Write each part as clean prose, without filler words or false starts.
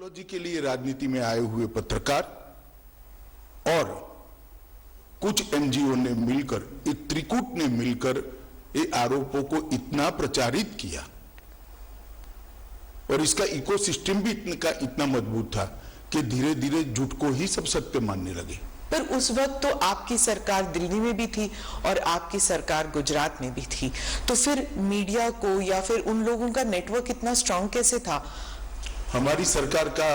Ideology के लिए राजनीति में आए हुए पत्रकार और कुछ एनजीओ ने मिलकर, एक त्रिकूट ने मिलकर ये आरोपों को इतना प्रचारित किया और इसका इकोसिस्टम भी इतना मजबूत था कि धीरे धीरे झूठ को ही सब सत्य मानने लगे। पर उस वक्त तो आपकी सरकार दिल्ली में भी थी और आपकी सरकार गुजरात में भी थी, तो फिर मीडिया को या फिर उन लोगों का नेटवर्क इतना स्ट्रांग कैसे था? हमारी सरकार का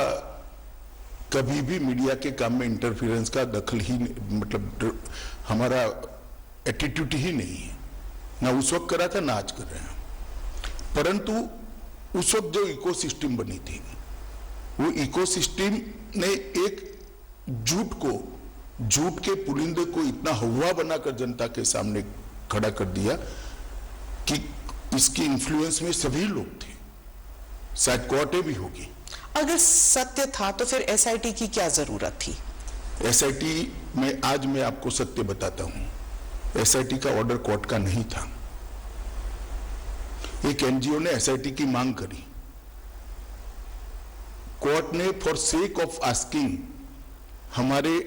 कभी भी मीडिया के काम में इंटरफेरेंस का दखल ही, मतलब हमारा एटीट्यूड ही नहीं है, ना उस वक्त करा था ना आज कर रहे हैं। परंतु उस वक्त जो इकोसिस्टम बनी थी, वो इकोसिस्टम ने एक झूठ के पुलिंदे को इतना हवा बनाकर जनता के सामने खड़ा कर दिया कि इसकी इन्फ्लुएंस में सभी लोग थे, शायद कोर्टें भी होगी। अगर सत्य था तो फिर एसआईटी की क्या जरूरत थी? एसआईटी में आज मैं आपको सत्य बताता हूं, एसआईटी का ऑर्डर कोर्ट का नहीं था। एक एनजीओ ने एसआईटी की मांग करी, कोर्ट ने फॉर सेक ऑफ आस्किंग हमारे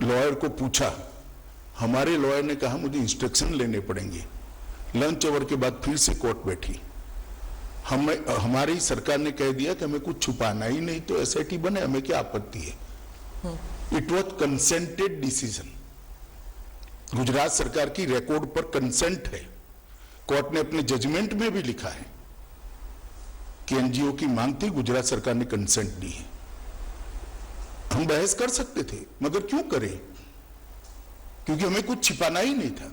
लॉयर को पूछा, हमारे लॉयर ने कहा मुझे इंस्ट्रक्शन लेने पड़ेंगे। लंच आवर के बाद फिर से कोर्ट बैठी, हमारी सरकार ने कह दिया कि हमें कुछ छुपाना ही नहीं, तो एसआईटी बने, हमें क्या आपत्ति है। It was consented decision, Gujarat सरकार की रिकॉर्ड पर कंसेंट है। कोर्ट ने अपने जजमेंट में भी लिखा है कि एनजीओ की मांग थी, गुजरात सरकार ने कंसेंट दी है। हम बहस कर सकते थे, मगर क्यों करें, क्योंकि हमें कुछ छिपाना ही नहीं था।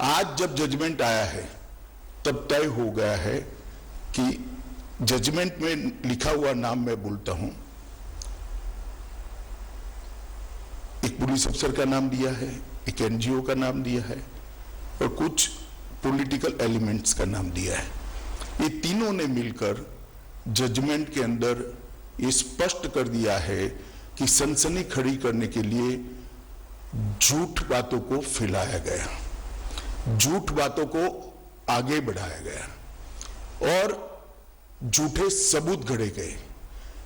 आज जब जजमेंट आया है तब तय हो गया है कि जजमेंट में लिखा हुआ नाम मैं बोलता हूं, एक पुलिस अफसर का नाम दिया है, एक एनजीओ का नाम दिया है और कुछ पॉलिटिकल एलिमेंट्स का नाम दिया है। ये तीनों ने मिलकर जजमेंट के अंदर ये स्पष्ट कर दिया है कि सनसनी खड़ी करने के लिए झूठ बातों को फैलाया गया, झूठ बातों को आगे बढ़ाया गया और झूठे सबूत गढ़े गए।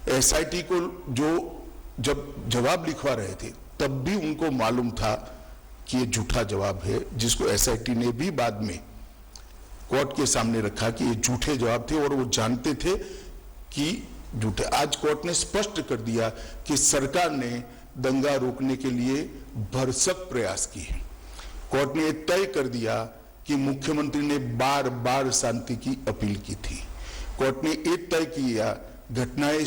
एसआईटी को जो जब जवाब लिखवा रहे थे तब भी उनको मालूम था कि ये झूठा जवाब है, जिसको एसआईटी ने भी बाद में कोर्ट के सामने रखा कि ये झूठे जवाब थे और वो जानते थे कि झूठे। आज कोर्ट ने स्पष्ट कर दिया कि सरकार ने दंगा रोकने के लिए भरसक प्रयास किए। कोर्ट ने तय कर दिया कि मुख्यमंत्री ने बार बार शांति की अपील की थी। कोर्ट ने यह तय किया घटनाएं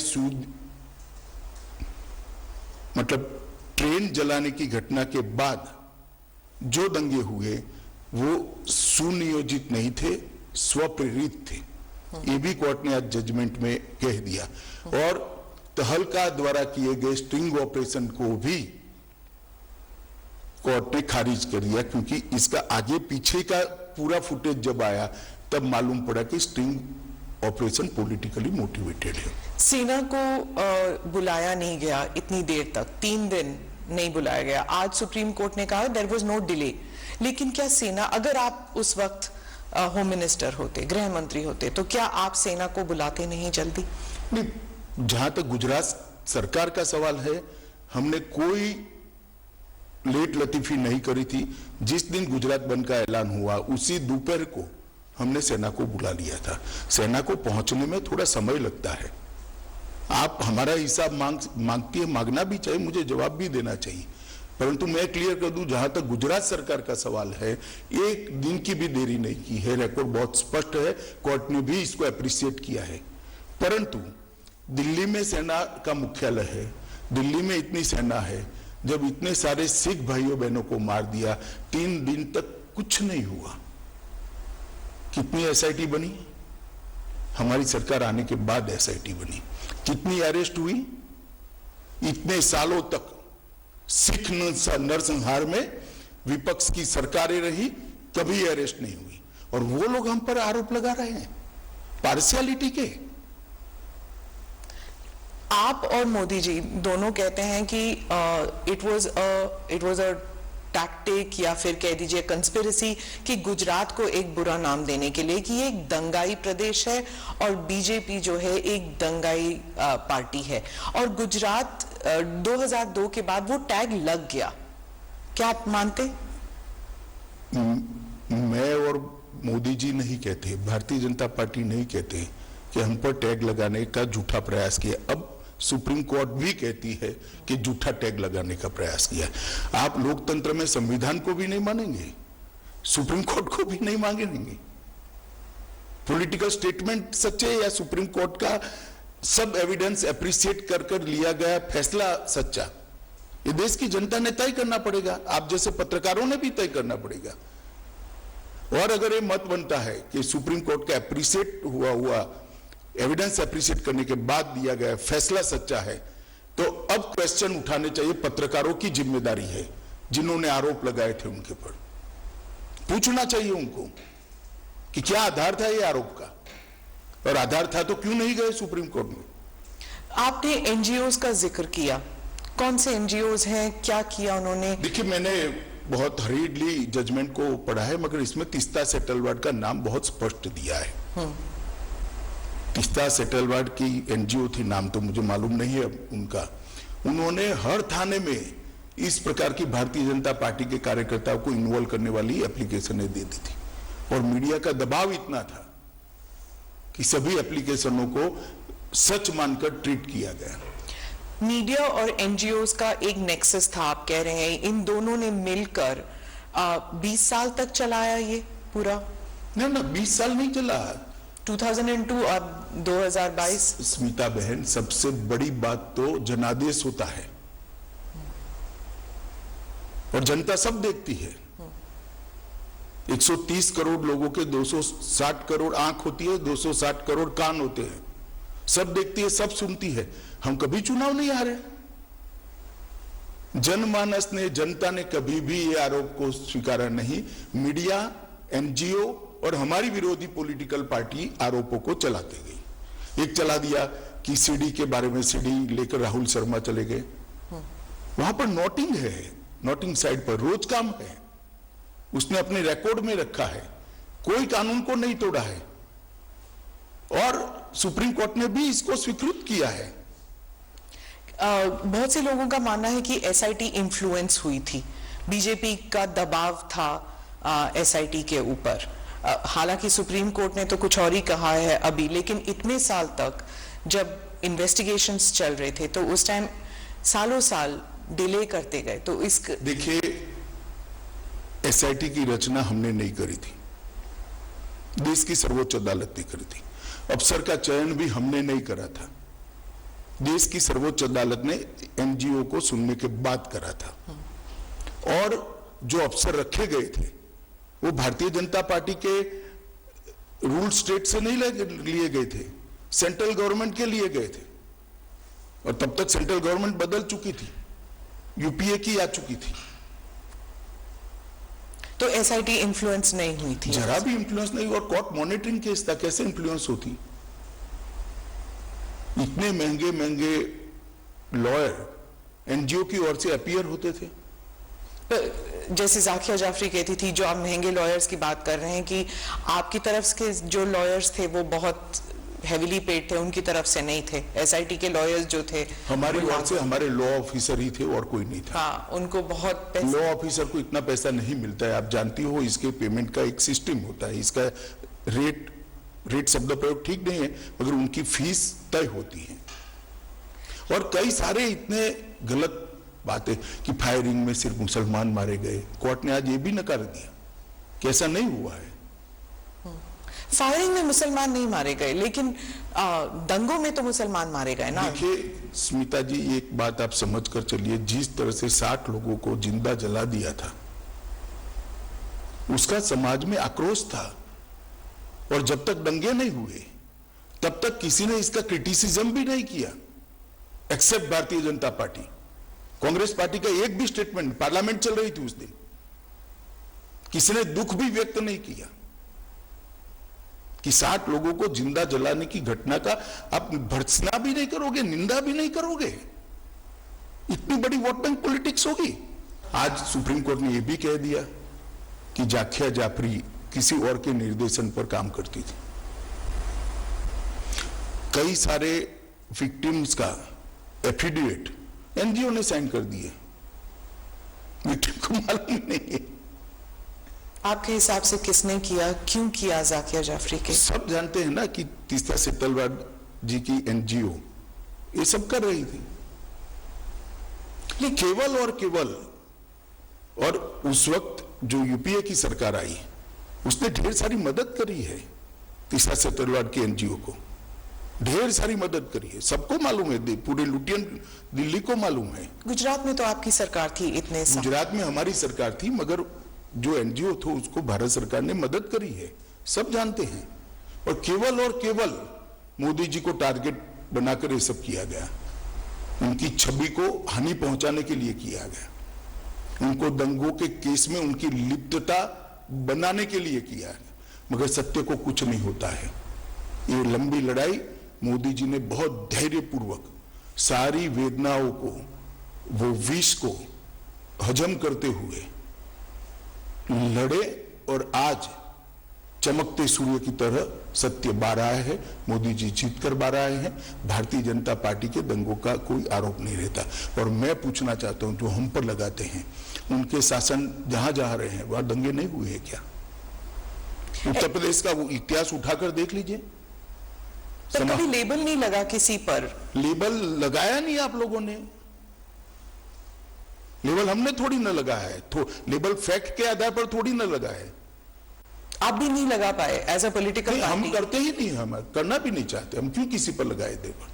मतलब ट्रेन जलाने की घटना के बाद जो दंगे हुए वो सुनियोजित नहीं थे, स्वप्रेरित थे। ये भी कोर्ट ने आज जजमेंट में कह दिया और तहलका द्वारा किए गए स्ट्रिंग ऑपरेशन को भी कोर्ट ने खारिज कर दिया, क्योंकि इसका आगे पीछे का पूरा फुटेज जब आया तब मालूम पड़ा कि स्ट्रिंग ऑपरेशन पॉलिटिकली मोटिवेटेड है। सेना को बुलाया नहीं गया इतनी देर तक, 3 दिन नहीं बुलाया गया। आज सुप्रीम कोर्ट ने कहा देयर वाज नो डिले, लेकिन क्या सेना, अगर आप उस वक्त होम मिनिस्टर होते, गृह मंत्री होते, तो क्या आप सेना को बुलाते नहीं जल्दी? नहीं, जहां तक गुजरात सरकार का सवाल है, हमने कोई लेट लतीफी नहीं करी थी। जिस दिन गुजरात बंद का ऐलान हुआ उसी दोपहर को हमने सेना को बुला लिया था। सेना को पहुंचने में थोड़ा समय लगता है, आप हमारा हिसाब मांगती है, मांगना भी चाहिए, मुझे जवाब भी देना चाहिए, परंतु मैं क्लियर कर दूं, जहां तक गुजरात सरकार का सवाल है, एक दिन की भी देरी नहीं की है। रिकॉर्ड बहुत स्पष्ट है, कोर्ट ने भी इसको अप्रिशिएट किया है। परंतु दिल्ली में सेना का मुख्यालय है, दिल्ली में इतनी सेना है, जब इतने सारे सिख भाइयों बहनों को मार दिया, 3 दिन तक कुछ नहीं हुआ। कितनी एसआईटी बनी? हमारी सरकार आने के बाद एसआईटी बनी। कितनी अरेस्ट हुई? इतने सालों तक सिख नरसंहार में विपक्ष की सरकारें रही, कभी अरेस्ट नहीं हुई, और वो लोग हम पर आरोप लगा रहे हैं पार्शियलिटी के। आप और मोदी जी दोनों कहते हैं कि इट वाज अ टैक्टिक या फिर कह दीजिए कंस्पिरेसी कि गुजरात को एक बुरा नाम देने के लिए कि ये एक दंगाई प्रदेश है और बीजेपी जो है एक दंगाई पार्टी है, और गुजरात 2002 के बाद वो टैग लग गया, क्या आप मानते? मैं और मोदी जी नहीं कहते, भारतीय जनता पार्टी नहीं कहते कि हम पर टैग लगाने का झूठा प्रयास किया। अब सुप्रीम कोर्ट भी कहती है कि झूठा टैग लगाने का प्रयास किया। आप लोकतंत्र में संविधान को भी नहीं मानेंगे, सुप्रीम कोर्ट को भी नहीं मांगेंगे। पॉलिटिकल स्टेटमेंट सच्चे या सुप्रीम कोर्ट का सब एविडेंस एप्रिशिएट कर कर लिया गया फैसला सच्चा, ये देश की जनता ने तय करना पड़ेगा, आप जैसे पत्रकारों ने भी तय करना पड़ेगा। और अगर ये मत बनता है कि सुप्रीम कोर्ट का एप्रिशिएट हुआ एविडेंस एप्रिशिएट करने के बाद दिया गया फैसला सच्चा है, तो अब क्वेश्चन उठाने चाहिए। पत्रकारों की जिम्मेदारी है, जिन्होंने आरोप लगाए थे उनके ऊपर पूछना चाहिए उनको कि क्या आधार था ये आरोप का, और आधार था तो क्यों नहीं गए सुप्रीम कोर्ट में। आपने एनजीओज का जिक्र किया, कौन से एनजीओज हैं, क्या किया उन्होंने? देखिए, मैंने बहुत हरीडली जजमेंट को पढ़ा है, मगर इसमें तीस्ता सेटलवाड का नाम बहुत स्पष्ट दिया है। तीस्ता सेटलवाड की एनजीओ थी, नाम तो मुझे मालूम नहीं है उनका। उन्होंने हर थाने में इस प्रकार की भारतीय जनता पार्टी के कार्यकर्ताओं को इन्वॉल्व करने वाली एप्लीकेशनें दे दी थी, और मीडिया का दबाव इतना था कि सभी एप्लीकेशनों को सच मानकर ट्रीट किया गया। मीडिया और एनजीओज का एक नेक्सस था, आप कह रहे हैं इन दोनों ने मिलकर 20 साल तक चलाया ये पूरा? ना 20 साल नहीं चला, 2002 और 2022। स्मिता बहन, सबसे बड़ी बात तो जनादेश होता है और जनता सब देखती है। 130 करोड़ लोगों के 260 करोड़ आंख होती है, 260 करोड़ कान होते हैं, सब देखती है, सब सुनती है। हम कभी चुनाव नहीं हारे। जनमानस ने, जनता ने कभी भी ये आरोप को स्वीकारा नहीं। मीडिया, एनजीओ और हमारी विरोधी पॉलिटिकल पार्टी आरोपों को चलाते गई। एक चला दिया कि सीडी के बारे में, सीडी लेकर राहुल शर्मा चले गए, वहां पर नोटिंग है, नोटिंग साइड पर रोज काम है, उसने अपने रिकॉर्ड में रखा है, कोई कानून को नहीं तोड़ा है, और सुप्रीम कोर्ट ने भी इसको स्वीकृत किया है। बहुत से लोगों का मानना है कि एसआईटी इन्फ्लुएंस हुई थी, बीजेपी का दबाव था एसआईटी के ऊपर। हालांकि सुप्रीम कोर्ट ने तो कुछ और ही कहा है अभी, लेकिन इतने साल तक जब इन्वेस्टिगेशंस चल रहे थे तो उस टाइम सालों साल डिले करते गए। तो इस देखिए, एसआईटी की रचना हमने नहीं करी थी, देश की सर्वोच्च अदालत ने करी थी। अफसर का चयन भी हमने नहीं करा था, देश की सर्वोच्च अदालत ने एनजीओ को सुनने के बाद करा था। और जो अफसर रखे गए थे वो भारतीय जनता पार्टी के रूल स्टेट से नहीं लिए गए थे, सेंट्रल गवर्नमेंट के लिए गए थे, और तब तक सेंट्रल गवर्नमेंट बदल चुकी थी, यूपीए की आ चुकी थी। तो एसआईटी इन्फ्लुएंस नहीं हुई थी, जरा भी इन्फ्लुएंस नहीं। और कोर्ट मॉनिटरिंग केस था, कैसे इन्फ्लुएंस होती? इतने महंगे महंगे लॉयर एनजीओ की ओर से अपीयर होते थे। जैसे जाकिया जाफरी कहती थी, जो आप महंगे लॉयर्स की बात कर रहे हैं, कि आपकी तरफ के जो लॉयर्स थे वो बहुत हेवीली पेड थे, उनकी तरफ से नहीं थे। एसआईटी के लॉयर्स जो थे हमारी ओर से, हमारे लॉ ऑफिसर ही थे और कोई नहीं था। हाँ, उनको बहुत लॉ ऑफिसर को इतना पैसा नहीं मिलता है, आप जानती हो। इसके पेमेंट का एक सिस्टम होता है, इसका रेट शब्द प्रयोग ठीक नहीं है, मगर उनकी फीस तय होती है। और कई सारे इतने गलत बातें कि फायरिंग में सिर्फ मुसलमान मारे गए, कोर्ट ने आज ये भी नकार दिया कि ऐसा नहीं हुआ है। फायरिंग में मुसलमान नहीं मारे गए, लेकिन दंगों में तो मुसलमान मारे गए ना। देखिए स्मिता जी, एक बात आप समझ कर चलिए, जिस तरह से 60 लोगों को जिंदा जला दिया था, उसका समाज में आक्रोश था, और जब तक दंगे नहीं हुए तब तक किसी ने इसका क्रिटिसिज्म भी नहीं किया, accept Bharatiya Janata party. Congress party का एक भी स्टेटमेंट, पार्लियामेंट चल रही थी उस दिन, किसी ने दुख भी व्यक्त नहीं किया कि 60 लोगों को जिंदा जलाने की घटना का आप भर्त्सना भी नहीं करोगे, निंदा भी नहीं करोगे। इतनी बड़ी वोट बैंक पॉलिटिक्स होगी। आज सुप्रीम कोर्ट ने यह भी कह दिया कि जाकिया जाफरी किसी और के निर्देशन पर काम करती थी। कई सारे विक्टिम्स का एफिडेविट एनजीओ ने साइन कर दिए, विक्टिम को मालूम नहीं है। आपके हिसाब से किसने किया, क्यों किया जाकिया जाफरी के? सब जानते हैं ना कि तीस्ता सेतलवाड जी की एनजीओ ये सब कर रही थी, लेकिन केवल और केवल, और उस वक्त जो यूपीए की सरकार आई उसने ढेर सारी मदद करी है तीस्ता सेतलवाड की एनजीओ को, ढेर सारी मदद करी है, सबको मालूम है, पूरे लुटियन दिल्ली को मालूम है। गुजरात में तो आपकी सरकार थी इतने साल। गुजरात में हमारी सरकार थी, मगर जो एनजीओ थो उसको भारत सरकार ने मदद करी है, सब जानते हैं। और केवल मोदी जी को टारगेट बनाकर ये सब किया गया, उनकी छवि को हानि पहुंचाने के लिए किया गया, उनको दंगों के केस में उनकी लिप्तता बनाने के लिए किया गया, मगर सत्य को कुछ नहीं होता है। ये लंबी लड़ाई मोदी जी ने बहुत धैर्यपूर्वक सारी वेदनाओं को, वो विष को हजम करते हुए लड़े, और आज चमकते सूर्य की तरह सत्य बाहर आया है, मोदी जी जीत कर बाहर आए हैं। भारतीय जनता पार्टी के दंगों का कोई आरोप नहीं रहता। और मैं पूछना चाहता हूं, जो हम पर लगाते हैं, उनके शासन जहां जहां रहे हैं वहां दंगे नहीं हुए हैं क्या? उत्तर प्रदेश का वो इतिहास उठाकर देख लीजिए। तो कभी लेबल नहीं लगा किसी पर? लेबल लगाया नहीं आप लोगों ने, लेबल हमने थोड़ी ना लगाया है, लेबल फैक्ट के आधार पर थोड़ी ना लगा है। आप भी नहीं लगा पाए एज अ पॉलिटिकल पार्टी? हम करते ही नहीं, हम करना भी नहीं चाहते, हम क्यों किसी पर लगाए लेबल?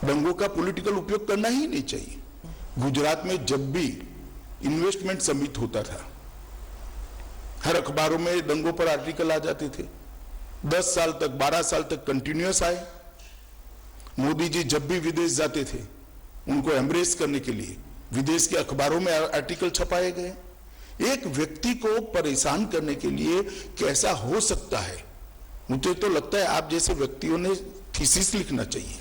दंगों का पॉलिटिकल उपयोग करना ही नहीं चाहिए। गुजरात में जब भी इन्वेस्टमेंट समिट होता था, हर अखबारों में दंगों पर आर्टिकल आ जाते थे, 10 साल तक 12 साल तक कंटिन्यूअस आए। मोदी जी जब भी विदेश जाते थे, उनको एम्ब्रेस करने के लिए विदेश के अखबारों में आर्टिकल छपाए गए। एक व्यक्ति को परेशान करने के लिए कैसा हो सकता है? मुझे तो लगता है आप जैसे व्यक्तियों ने थीसिस लिखना चाहिए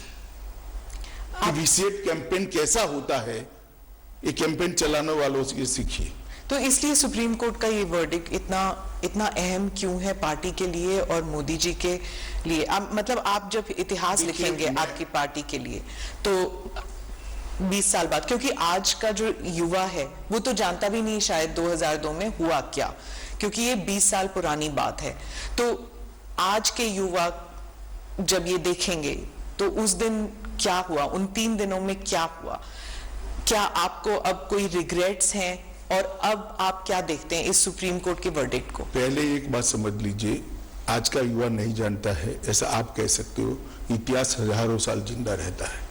कि विशेष कैंपेन कैसा होता है, ये कैंपेन चलाने वालों से सीखिए। तो इसलिए सुप्रीम कोर्ट का ये वर्डिक्ट इतना अहम क्यों है पार्टी के लिए और मोदी जी के लिए? मतलब आप जब इतिहास लिखेंगे आपकी पार्टी के लिए, तो 20 साल बाद, क्योंकि आज का जो युवा है वो तो जानता भी नहीं शायद 2002 में हुआ क्या, क्योंकि ये 20 साल पुरानी बात है। तो आज के युवा जब ये देखेंगे तो उस दिन क्या हुआ, उन 3 दिनों में क्या हुआ? क्या आपको अब कोई रिग्रेट्स हैं, और अब आप क्या देखते हैं इस सुप्रीम कोर्ट के वर्डिक्ट को? पहले एक बात समझ लीजिए, आज का युवा नहीं जानता है ऐसा आप कह सकते हो। इतिहास हजारों साल जिंदा रहता है,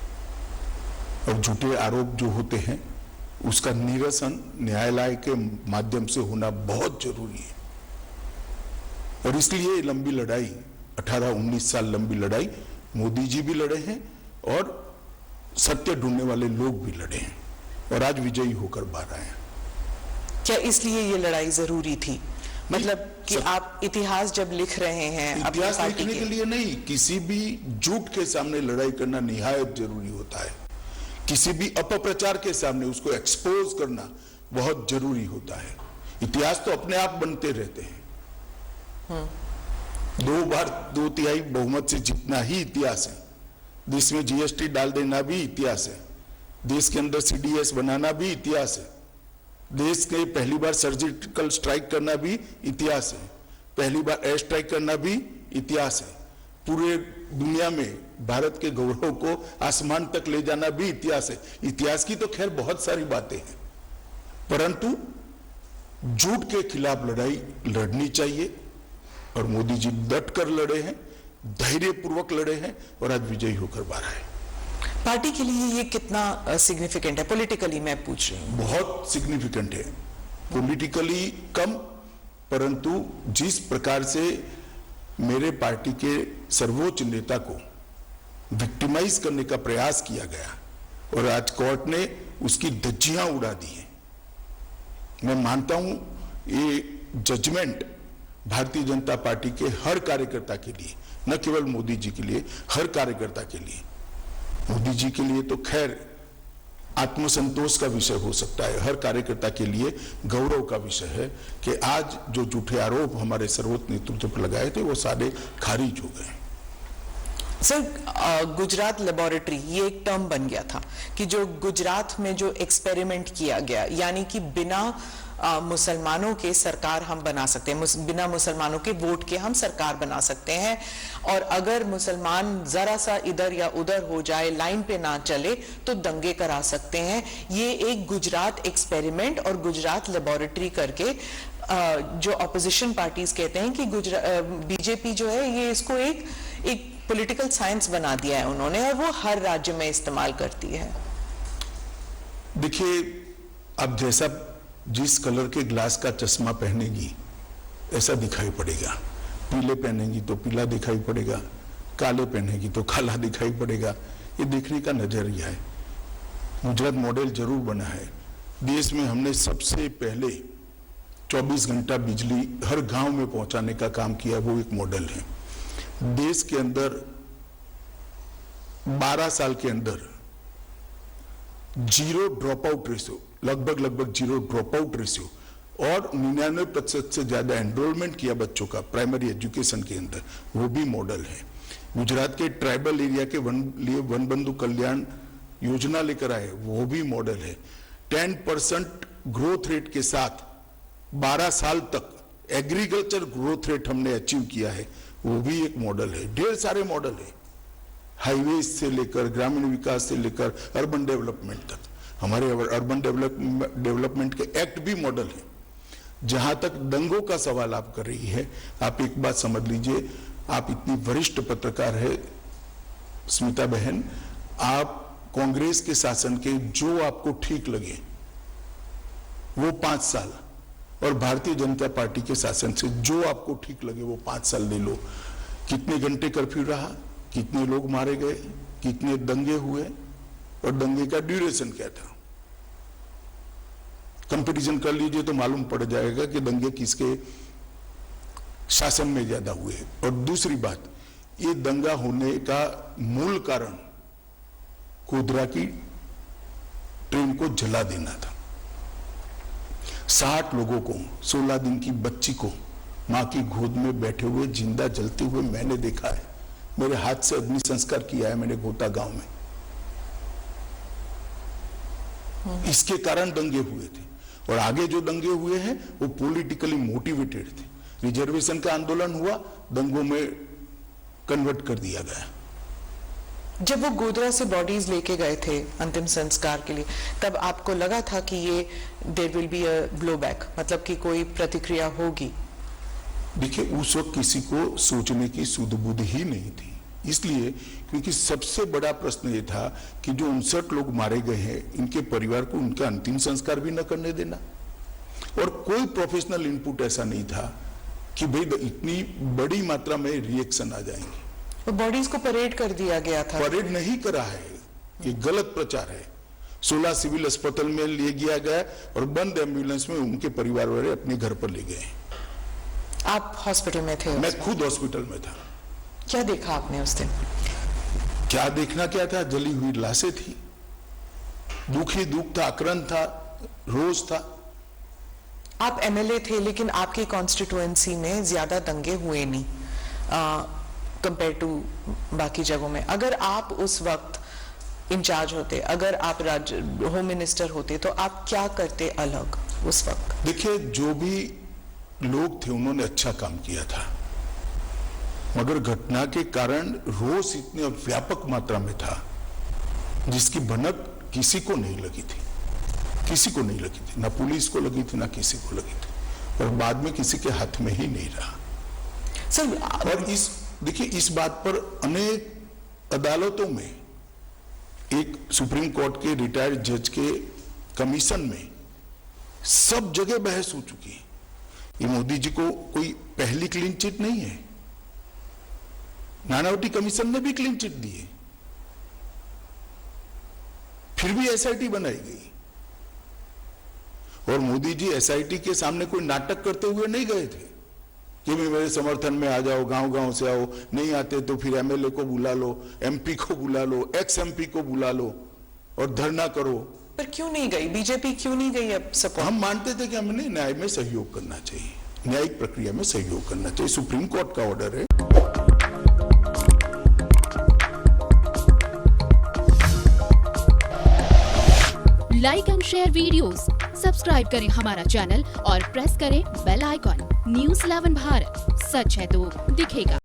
और झूठे आरोप जो होते हैं उसका निरसन न्यायालय के माध्यम से होना बहुत जरूरी है। और इसलिए लंबी लड़ाई, 18-19 साल लंबी लड़ाई मोदी जी भी लड़े हैं और सत्य ढूंढने वाले लोग भी लड़े हैं, और आज विजयी होकर बाहर आए हैं। क्या इसलिए ये लड़ाई जरूरी थी? मतलब कि आप इतिहास जब लिख रहे हैं, इतिहास लिखने के लिए नहीं, किसी भी झूठ के सामने लड़ाई करना निहायत जरूरी होता है। किसी भी अपप्रचार के सामने उसको एक्सपोज करना बहुत जरूरी होता है। इतिहास तो अपने आप बनते रहते हैं। 2 बार 2/3 बहुमत से जीतना ही इतिहास है। देश में जीएसटी डाल देना भी इतिहास है। देश के अंदर सीडीएस बनाना भी इतिहास है। देश के पहली बार सर्जिकल स्ट्राइक करना भी इतिहास है। पहली बार एयर स्ट्राइक करना भी इतिहास है। पूरे दुनिया में भारत के गौरव को आसमान तक ले जाना भी इतिहास है। इतिहास की तो खैर बहुत सारी बातें हैं, परंतु झूठ के खिलाफ लड़ाई लड़नी चाहिए, और मोदी जी डट कर लड़े हैं, धैर्यपूर्वक लड़े हैं, और आज विजयी होकर बाहर आए। पार्टी के लिए ये कितना सिग्निफिकेंट है? पॉलिटिकली मैं पूछ रही हूँ। बहुत सिग्निफिकेंट है, पॉलिटिकली कम, परंतु जिस प्रकार से मेरे पार्टी के सर्वोच्च नेता को विक्टिमाइज करने का प्रयास किया गया, और आज कोर्ट ने उसकी धज्जियां उड़ा दी हैं। मैं मानता हूं ये जजमेंट भारतीय जनता पार्टी के हर कार्यकर्ता के लिए, न केवल मोदी जी के लिए, हर कार्यकर्ता के लिए, मोदी जी के लिए तो खैर आत्मसंतोष का विषय हो सकता है, हर कार्यकर्ता के लिए गौरव का विषय है कि आज जो झूठे आरोप हमारे सर्वोच्च नेतृत्व पर लगाए थे वो सारे खारिज हो गए। सर, गुजरात लेबोरेटरी ये एक टर्म बन गया था कि जो गुजरात में जो एक्सपेरिमेंट किया गया, यानी कि बिना मुसलमानों के सरकार हम बना सकते हैं, बिना मुसलमानों के वोट के हम सरकार बना सकते हैं, और अगर मुसलमान जरा सा इधर या उधर हो जाए, लाइन पे ना चले, तो दंगे करा सकते हैं। ये एक गुजरात एक्सपेरिमेंट और गुजरात लेबोरेटरी करके जो ऑपोजिशन पार्टीज कहते हैं कि बीजेपी जो है ये इसको एक पॉलिटिकल साइंस बना दिया है उन्होंने, और वो हर राज्य में इस्तेमाल करती है। देखिए, अब जैसा जिस कलर के ग्लास का चश्मा पहनेगी ऐसा दिखाई पड़ेगा। पीले पहनेगी तो पीला दिखाई पड़ेगा, काले पहनेगी तो काला दिखाई पड़ेगा। ये देखने का नजरिया है। गुजरात मॉडल जरूर बना है। देश में हमने सबसे पहले 24 घंटा बिजली हर गांव में पहुंचाने का काम किया, वो एक मॉडल है। देश के अंदर 12 साल के अंदर जीरो ड्रॉप आउट रेशियो, लगभग जीरो ड्रॉप आउट रेशियो, और 99% से ज्यादा एनरोलमेंट किया बच्चों का प्राइमरी एजुकेशन के अंदर, वो भी मॉडल है। गुजरात के ट्राइबल एरिया के लिए वन बंधु कल्याण योजना लेकर आए, वो भी मॉडल है। 10% ग्रोथ रेट के साथ 12 साल तक एग्रीकल्चर ग्रोथ रेट हमने अचीव किया है, वो भी एक मॉडल है। ढेर सारे मॉडल है, हाईवे से लेकर ग्रामीण विकास से लेकर अर्बन डेवलपमेंट तक। हमारे अर्बन डेवलपमेंट के एक्ट भी मॉडल है। जहां तक दंगों का सवाल आप कर रही है, आप एक बात समझ लीजिए, आप इतनी वरिष्ठ पत्रकार है स्मिता बहन, आप कांग्रेस के शासन के जो आपको ठीक लगे वो 5 साल, और भारतीय जनता पार्टी के शासन से जो आपको ठीक लगे वो 5 साल ले लो। कितने घंटे कर्फ्यू रहा, कितने लोग मारे गए, कितने दंगे हुए, और दंगे का ड्यूरेशन क्या था। कंपैरिजन कर लीजिए तो मालूम पड़ जाएगा कि दंगे किसके शासन में ज्यादा हुए। और दूसरी बात, ये दंगा होने का मूल कारण गोधरा की ट्रेन को जला देना था। 60 लोगों को, 16 दिन की बच्ची को मां की गोद में बैठे हुए जिंदा जलते हुए मैंने देखा है। मेरे हाथ से अग्नि संस्कार किया है मैंने गोता गांव में। इसके कारण दंगे हुए थे, और आगे जो दंगे हुए हैं वो पॉलिटिकली मोटिवेटेड थे। रिजर्वेशन का आंदोलन हुआ, दंगों में कन्वर्ट कर दिया गया। जब वो गोधरा से बॉडीज लेके गए थे अंतिम संस्कार के लिए, तब आपको लगा था कि ये there will be a blow back, मतलब कि कोई प्रतिक्रिया होगी? देखिए, उस वक्त किसी को सोचने की सुध बुध ही नहीं थी, इसलिए क्योंकि सबसे बड़ा प्रश्न ये था कि जो 59 लोग मारे गए हैं, इनके परिवार को उनका अंतिम संस्कार भी न करने देना। और कोई प्रोफेशनल इनपुट ऐसा नहीं था कि भाई इतनी बड़ी मात्रा में रिएक्शन आ जाएंगे। तो बॉडीज को परेड कर दिया गया था। परेड नहीं करा है, ये गलत प्रचार है। 16 सिविल अस्पताल में ले गया गया और बंद एम्बुलेंस में उनके परिवार वाले अपने घर पर ले गए। आप हॉस्पिटल में थे? मैं खुद हॉस्पिटल में था। क्या देखा आपने उस दिन? क्या देखना क्या था, जली हुई लाशें थी, दुख ही दुख था, आक्रांत था, रोज था। आप एमएलए थे, लेकिन आपकी कॉन्स्टिट्यूएंसी में ज्यादा दंगे हुए नहीं कंपेयर टू बाकी जगहों में। अगर आप उस वक्त इंचार्ज होते, अगर आप होम मिनिस्टर होते, तो आप क्या करते अलग उस वक्त? देखिए, जो भी लोग थे उन्होंने अच्छा काम किया था, मगर घटना के कारण रोष इतने व्यापक मात्रा में था जिसकी भनक किसी को नहीं लगी थी, किसी को नहीं लगी थी, ना पुलिस को लगी थी ना किसी को लगी थी, और बाद में किसी के हाथ में ही नहीं रहा। सर, और देखिए, इस बात पर अनेक अदालतों में, एक सुप्रीम कोर्ट के रिटायर्ड जज के कमीशन में सब जगह बहस हो चुकी है। ये मोदी जी को कोई पहली क्लीन चिट नहीं है, नानावटी कमीशन ने भी क्लीन चिट दी है, फिर भी एसआईटी बनाई गई। और मोदी जी एसआईटी के सामने कोई नाटक करते हुए नहीं गए थे कि मेरे समर्थन में आ जाओ, गांव गांव से आओ, नहीं आते तो फिर एमएलए को बुला लो, एमपी को बुला लो, एक्स एमपी को बुला लो और धरना करो पर क्यों नहीं गई बीजेपी, क्यों नहीं गई अब सपोर्ट? हम मानते थे कि हमें न्याय में सहयोग करना चाहिए, न्यायिक प्रक्रिया में सहयोग करना चाहिए। सुप्रीम कोर्ट का ऑर्डर है। Like and share videos, subscribe करें हमारा चैनल और प्रेस करें बेल आइकॉन। News 11 भारत, सच है तो दिखेगा।